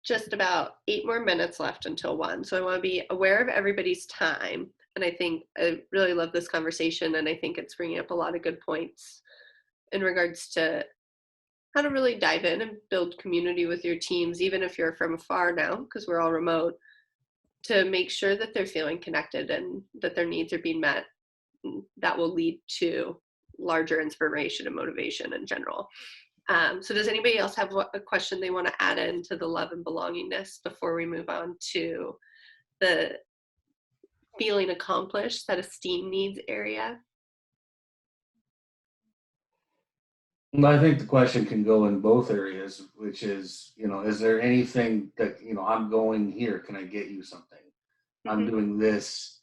just about 8 more minutes left until 1. So I want to be aware of everybody's time. And I think I really love this conversation. And I think it's bringing up a lot of good points in regards to how to really dive in and build community with your teams, even if you're from afar now, because we're all remote, to make sure that they're feeling connected and that their needs are being met. That will lead to larger inspiration and motivation in general. So does anybody else have a question they want to add into the love and belongingness before we move on to the feeling accomplished, that esteem needs area? Well, I think the question can go in both areas, which is, is there anything that, I'm going here, can I get you something? I'm doing this,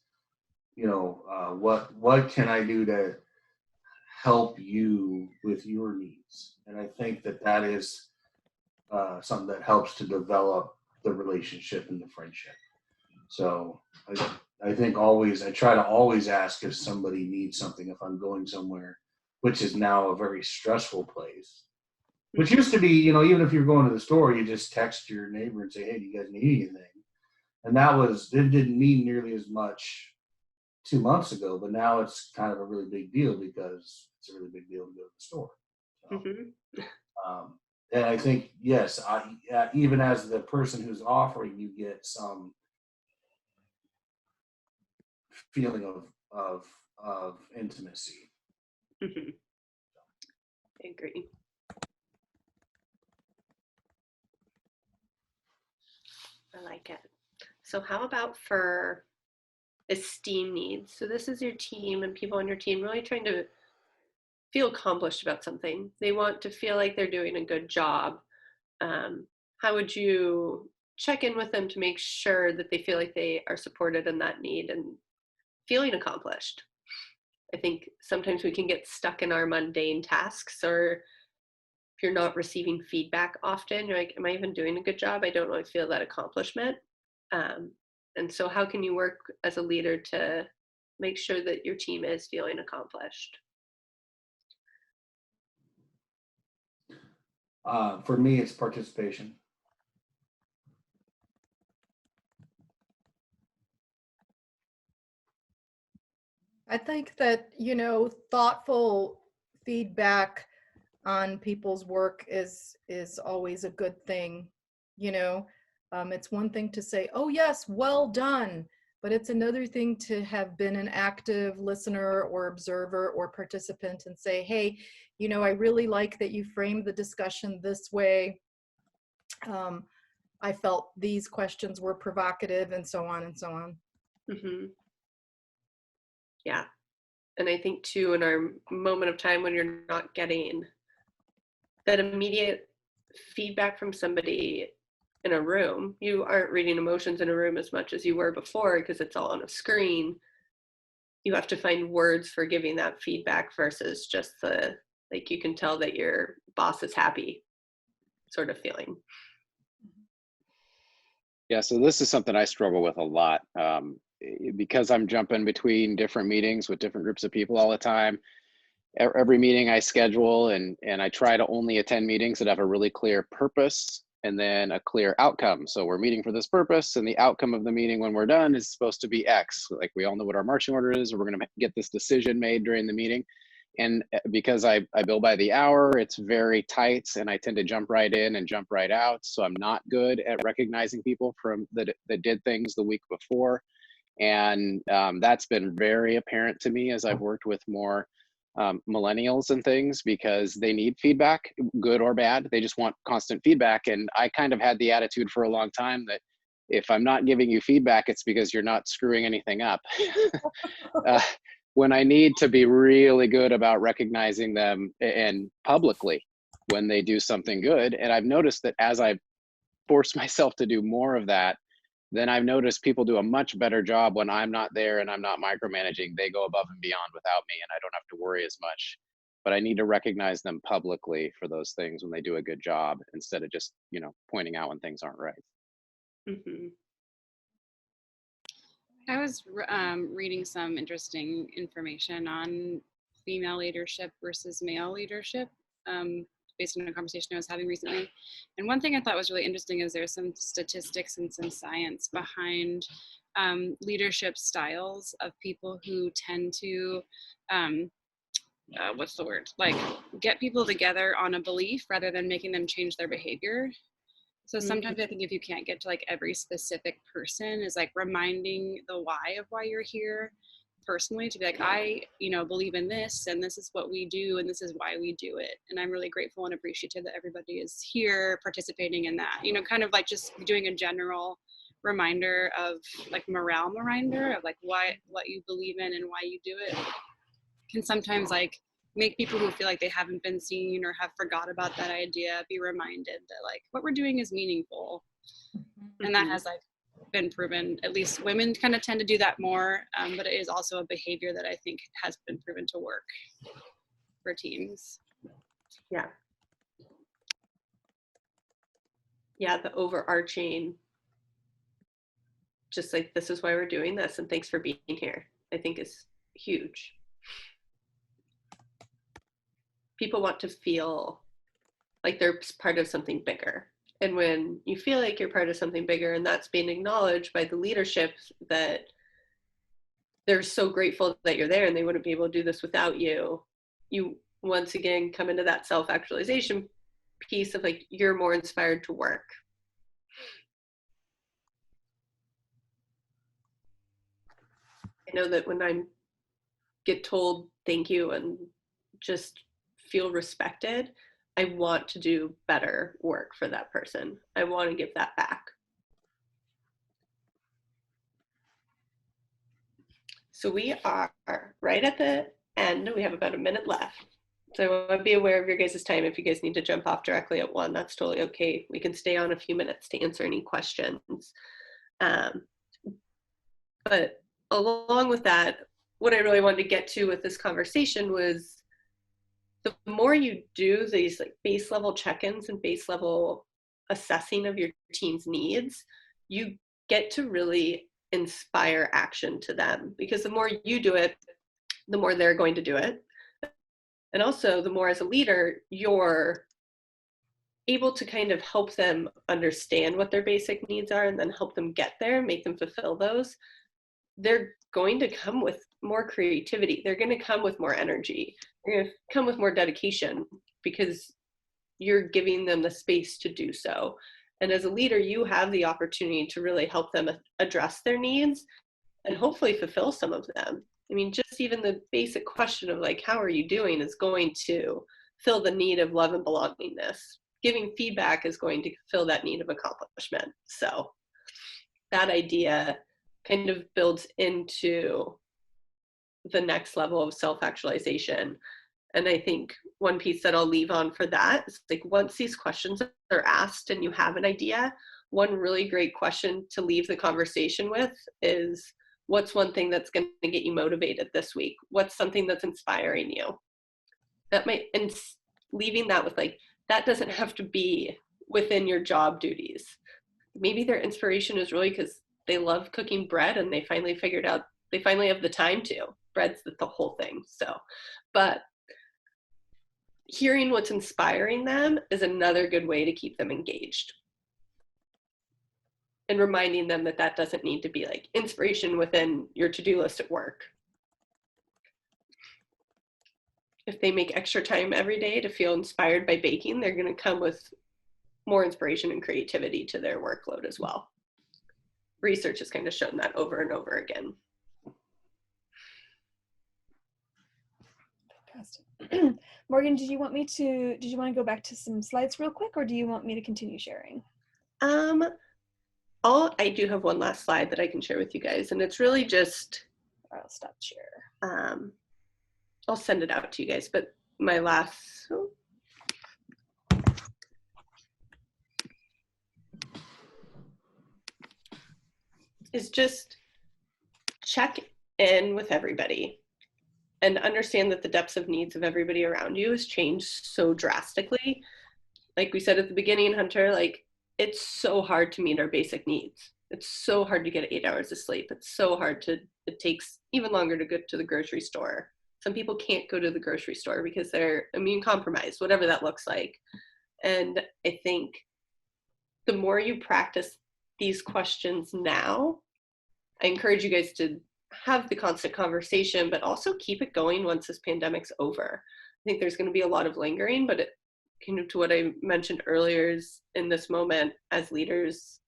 what can I do to help you with your needs? And I think that is something that helps to develop the relationship and the friendship. So I think I try to always ask if somebody needs something if I'm going somewhere, which is now a very stressful place. Which used to be, even if you're going to the store, you just text your neighbor and say, hey, do you guys need anything? And it didn't mean nearly as much 2 months ago, but now it's kind of a really big deal because it's a really big deal to go to the store. So, and I think, yes, even as the person who's offering, you get some feeling of intimacy. I agree. I like it. So how about for esteem needs? So this is your team and people on your team really trying to feel accomplished about something. They want to feel like they're doing a good job. How would you check in with them to make sure that they feel like they are supported in that need and feeling accomplished? I think sometimes we can get stuck in our mundane tasks, or if you're not receiving feedback often, you're like, am I even doing a good job? I don't really feel that accomplishment. And so how can you work as a leader to make sure that your team is feeling accomplished? For me, it's participation. I think that, thoughtful feedback on people's work is always a good thing. It's one thing to say, oh yes, well done, but it's another thing to have been an active listener or observer or participant and say, hey, I really like that you framed the discussion this way. I felt these questions were provocative, and so on and so on. Yeah. And I think too, in our moment of time when you're not getting that immediate feedback from somebody in a room, you aren't reading emotions in a room as much as you were before because it's all on a screen. You have to find words for giving that feedback versus just like you can tell that your boss is happy sort of feeling. Yeah, so this is something I struggle with a lot because I'm jumping between different meetings with different groups of people all the time. Every meeting I schedule and I try to only attend meetings that have a really clear purpose and then a clear outcome. So we're meeting for this purpose, and the outcome of the meeting when we're done is supposed to be X. Like we all know what our marching order is, or we're going to get this decision made during the meeting. And because I bill by the hour, it's very tight, and I tend to jump right in and jump right out. So I'm not good at recognizing people that did things the week before. And that's been very apparent to me as I've worked with more millennials and things, because they need feedback, good or bad. They just want constant feedback. And I kind of had the attitude for a long time that if I'm not giving you feedback, it's because you're not screwing anything up. When I need to be really good about recognizing them and publicly when they do something good. And I've noticed that as I force myself to do more of that, then I've noticed people do a much better job when I'm not there and I'm not micromanaging. They go above and beyond without me, and I don't have to worry as much. but I need to recognize them publicly for those things when they do a good job instead of just, pointing out when things aren't right. Mm-hmm. I was reading some interesting information on female leadership versus male leadership, based on a conversation I was having recently. And one thing I thought was really interesting is there's some statistics and some science behind leadership styles of people who tend to, what's the word? Like get people together on a belief rather than making them change their behavior. So sometimes I think if you can't get to like every specific person, is like reminding the why of why you're here personally, to be like, I, believe in this and this is what we do and this is why we do it. And I'm really grateful and appreciative that everybody is here participating in that, kind of like just doing a general reminder of like morale reminder of like what you believe in and why you do it can sometimes like make people who feel like they haven't been seen or have forgot about that idea be reminded that like what we're doing is meaningful. And that has like been proven, at least women kind of tend to do that more, but it is also a behavior that I think has been proven to work for teams. Yeah, the overarching, just like, this is why we're doing this and thanks for being here, I think is huge. People want to feel like they're part of something bigger. And when you feel like you're part of something bigger and that's being acknowledged by the leadership, that they're so grateful that you're there and they wouldn't be able to do this without you, you once again come into that self-actualization piece of like, you're more inspired to work. I know that when I get told thank you and just feel respected, I want to do better work for that person. I want to give that back. So we are right at the end. We have about a minute left. So I want to be aware of your guys' time. If you guys need to jump off directly at 1, that's totally okay. We can stay on a few minutes to answer any questions. But along with that, what I really wanted to get to with this conversation was the more you do these like base level check-ins and base level assessing of your team's needs, you get to really inspire action to them, because the more you do it, the more they're going to do it. And also the more as a leader, you're able to kind of help them understand what their basic needs are and then help them get there, make them fulfill those. They're going to come with more creativity. They're going to come with more energy. They're going to come with more dedication because you're giving them the space to do so. And as a leader, you have the opportunity to really help them address their needs and hopefully fulfill some of them. I mean, just even the basic question of like, how are you doing is going to fill the need of love and belongingness. Giving feedback is going to fill that need of accomplishment. So that idea kind of builds into the next level of self-actualization. And I think one piece that I'll leave on for that is like, once these questions are asked and you have an idea, one really great question to leave the conversation with is, what's one thing that's going to get you motivated this week? What's something that's inspiring you? That might, and leaving that with like, that doesn't have to be within your job duties. Maybe their inspiration is really because they love cooking bread and they finally figured out, they finally have the time to. Bread's the whole thing. So, but hearing what's inspiring them is another good way to keep them engaged. And reminding them that that doesn't need to be like inspiration within your to-do list at work. If they make extra time every day to feel inspired by baking, they're going to come with more inspiration and creativity to their workload as well. Research has kind of shown that over and over again. Fantastic. Morgan, did you want to go back to some slides real quick, or do you want me to continue sharing? I do have one last slide that I can share with you guys, and it's really just, I'll stop share. I'll send it out to you guys, but my last, is just check in with everybody and understand that the depths of needs of everybody around you has changed so drastically. Like we said at the beginning, Hunter, like it's so hard to meet our basic needs. It's so hard to get 8 hours of sleep. It's so hard it takes even longer to go to the grocery store. Some people can't go to the grocery store because they're immune compromised, whatever that looks like. And I think the more you practice these questions now, I encourage you guys to have the constant conversation, but also keep it going once this pandemic's over. I think there's going to be a lot of lingering, but kind of to what I mentioned earlier is in this moment as leaders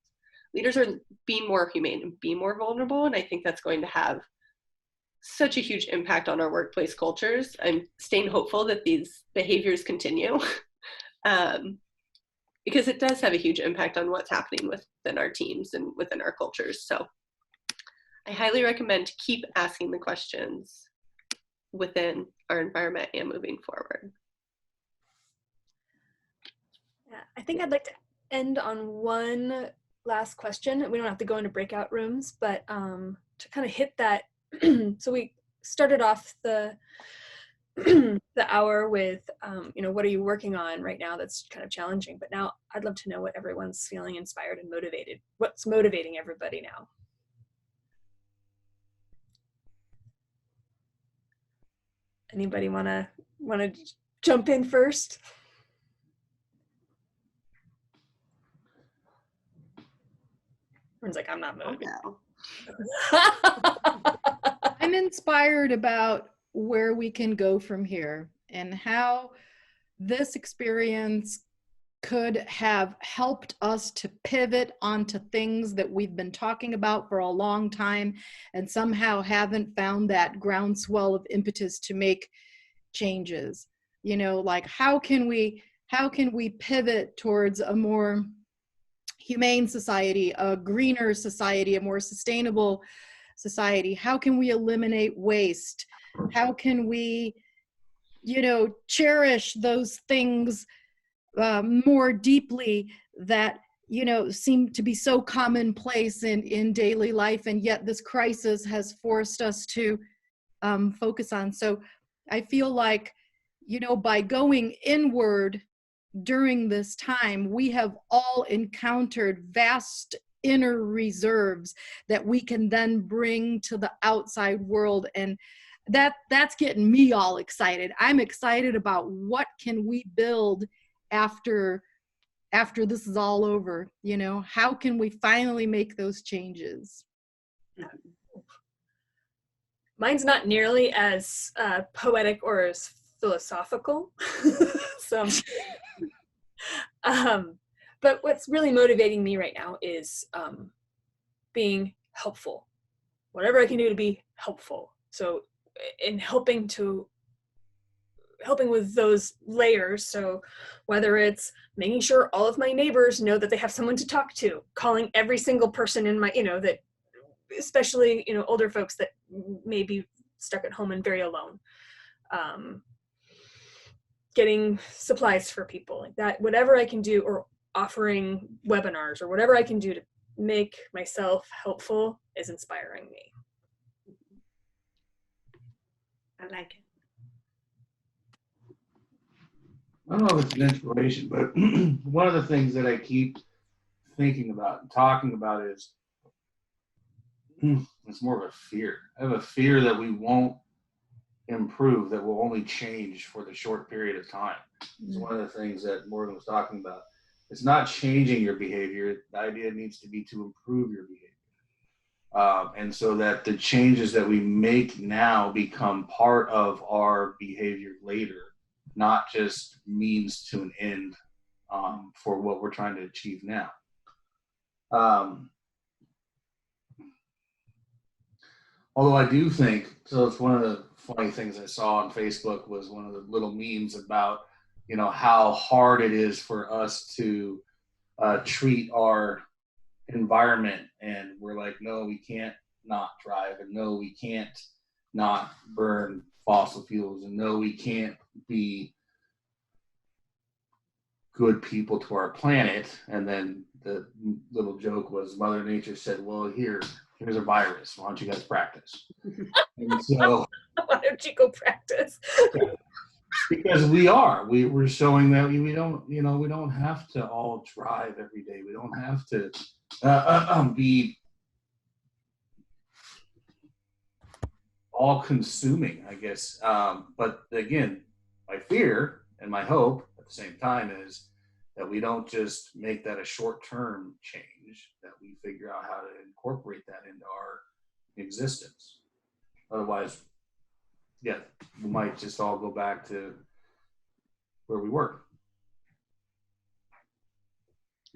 are being more humane and being more vulnerable. And I think that's going to have such a huge impact on our workplace cultures. I'm staying hopeful that these behaviors continue because it does have a huge impact on what's happening within our teams and within our cultures. So I highly recommend to keep asking the questions within our environment and moving forward. Yeah, I think I'd like to end on one last question. We don't have to go into breakout rooms, but to kind of hit that. So we started off the hour with, what are you working on right now that's kind of challenging? But now I'd love to know what everyone's feeling inspired and motivated. What's motivating everybody now? Anybody wanna jump in first? Everyone's like, I'm not motivated. I'm inspired about where we can go from here and how this experience could have helped us to pivot onto things that we've been talking about for a long time and somehow haven't found that groundswell of impetus to make changes. Like how can we pivot towards a more humane society, a greener society, a more sustainable society? How can we eliminate waste? How can we, cherish those things more deeply that, seem to be so commonplace in daily life, and yet this crisis has forced us to focus on. So I feel like, by going inward during this time, we have all encountered vast inner reserves that we can then bring to the outside world, and that's getting me all excited. I'm excited about what can we build after this is all over. How can we finally make those changes? Mine's not nearly as poetic or as philosophical. So but what's really motivating me right now is being helpful, whatever I can do to be helpful. So in helping with those layers, so whether it's making sure all of my neighbors know that they have someone to talk to, calling every single person in my, that especially, older folks that may be stuck at home and very alone, getting supplies for people like that, whatever I can do, or offering webinars or whatever I can do to make myself helpful is inspiring me. I like it. I don't know if it's an inspiration, but one of the things that I keep thinking about and talking about is it's more of a fear. I have a fear that we won't improve, that will only change for the short period of time. It's one of the things that Morgan was talking about. It's not changing your behavior. The idea needs to be to improve your behavior. And so that the changes that we make now become part of our behavior later, not just means to an end for what we're trying to achieve now. Although I do think, so it's one of the funny things I saw on Facebook was one of the little memes about, how hard it is for us to treat our environment. And we're like, no, we can't not drive, and no, we can't not burn fossil fuels, and no, we can't be good people to our planet. And then the little joke was Mother Nature said, well, here, here's a virus. Why don't you guys practice? And so, Why don't you go practice? because we're showing that we don't, we don't have to all drive every day. We don't have to be all consuming, I guess. But again, my fear and my hope at the same time is that we don't just make that a short-term change, that we figure out how to incorporate that into our existence. Otherwise, yeah, we might just all go back to where we were.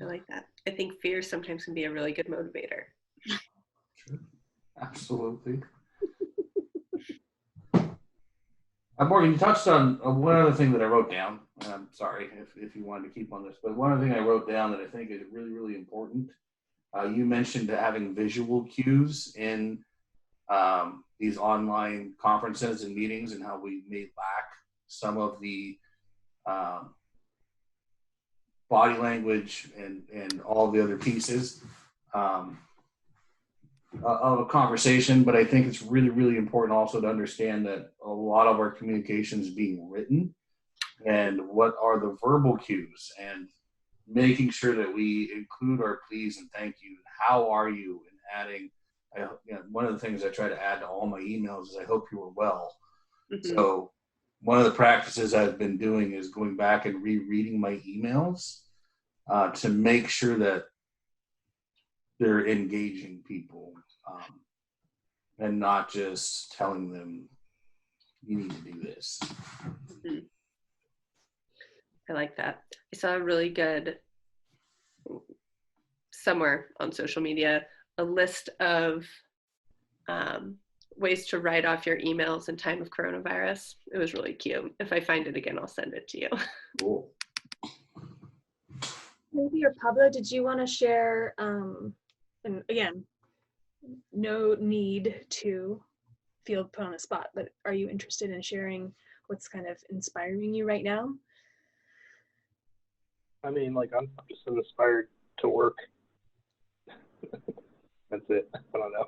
I like that. I think fear sometimes can be a really good motivator. Sure. Absolutely. Morgan, you touched on one other thing that I wrote down. I'm sorry if you wanted to keep on this, but one other thing I wrote down that I think is really, really important. You mentioned having visual cues in these online conferences and meetings, and how we may lack some of the body language and all the other pieces of a conversation. But I think it's really, really important also to understand that a lot of our communication is being written, and what are the verbal cues, and making sure that we include our please and thank you, how are you, and adding, one of the things I try to add to all my emails is I hope you are well. Mm-hmm. So one of the practices I've been doing is going back and rereading my emails to make sure that they're engaging people, and not just telling them you need to do this. Mm-hmm. I like that. I saw a really good, somewhere on social media, a list of ways to write off your emails in time of coronavirus. It was really cute. If I find it again, I'll send it to you. Cool. Maybe, or Pablo, did you want to share, and again, no need to feel put on the spot, but are you interested in sharing what's kind of inspiring you right now? I mean, like, I'm just inspired to work. That's it. I don't know.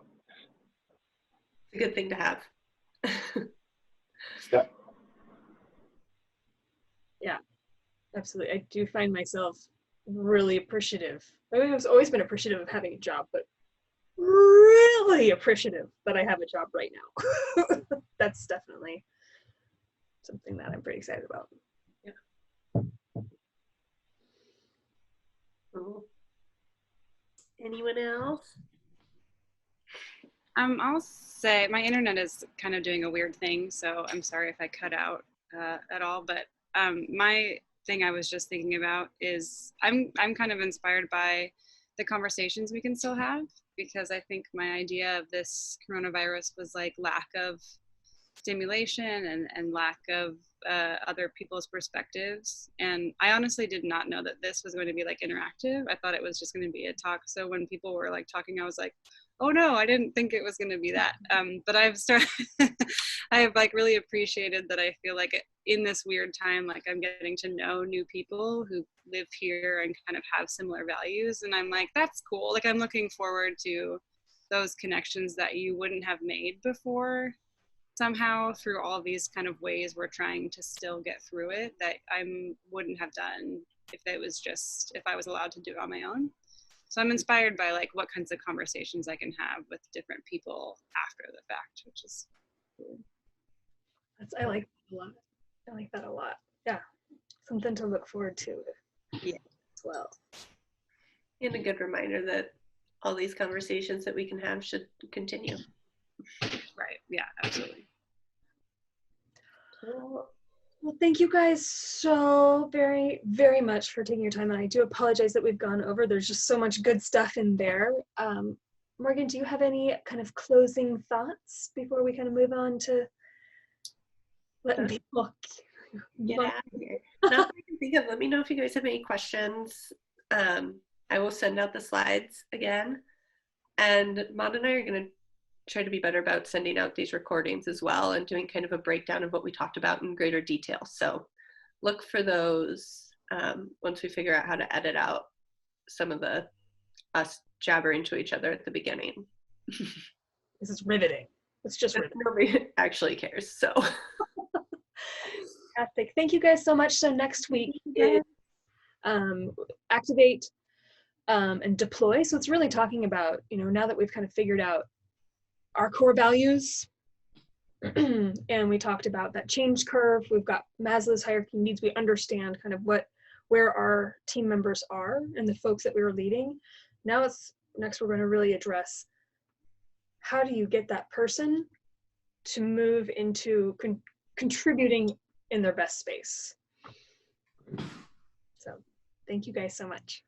It's a good thing to have. Yeah. Yeah, absolutely. I do find myself really appreciative. I mean, I've always been appreciative of having a job, but really appreciative that I have a job right now. That's definitely something that I'm pretty excited about. Yeah. Cool. Anyone else? I'll say my internet is kind of doing a weird thing, so I'm sorry if I cut out at all. But my thing I was just thinking about is I'm kind of inspired by the conversations we can still have, because I think my idea of this coronavirus was like lack of stimulation and lack of other people's perspectives. And I honestly did not know that this was going to be like interactive. I thought it was just going to be a talk. So when people were like talking, I was like, oh no, I didn't think it was going to be that. But I've started, I have like really appreciated that. I feel like in this weird time, like I'm getting to know new people who live here and kind of have similar values. And I'm like, that's cool. Like I'm looking forward to those connections that you wouldn't have made before, somehow, through all these kind of ways we're trying to still get through it, that I wouldn't have done if I was allowed to do it on my own. So I'm inspired by like what kinds of conversations I can have with different people after the fact, which is cool. I like that a lot. I like that a lot. Yeah, something to look forward to. Yeah, as well. And a good reminder that all these conversations that we can have should continue. Right. Yeah, absolutely. Well, thank you guys so very, very much for taking your time. And I do apologize that we've gone over. There's just so much good stuff in there. Morgan, do you have any kind of closing thoughts before we kind of move on to letting people get out of here? Not that I can think of. Let me know if you guys have any questions. I will send out the slides again. And Maud and I are going to try to be better about sending out these recordings as well and doing kind of a breakdown of what we talked about in greater detail. So look for those once we figure out how to edit out some of the us jabbering to each other at the beginning. This is riveting. It's just riveting. Nobody actually cares. So Fantastic. Thank you guys so much. So next week is activate and deploy. So it's really talking about, now that we've kind of figured out our core values and we talked about that change curve, we've got Maslow's hierarchy needs, we understand kind of where our team members are and the folks that we were leading. Next we're going to really address how do you get that person to move into contributing in their best space. So thank you guys so much.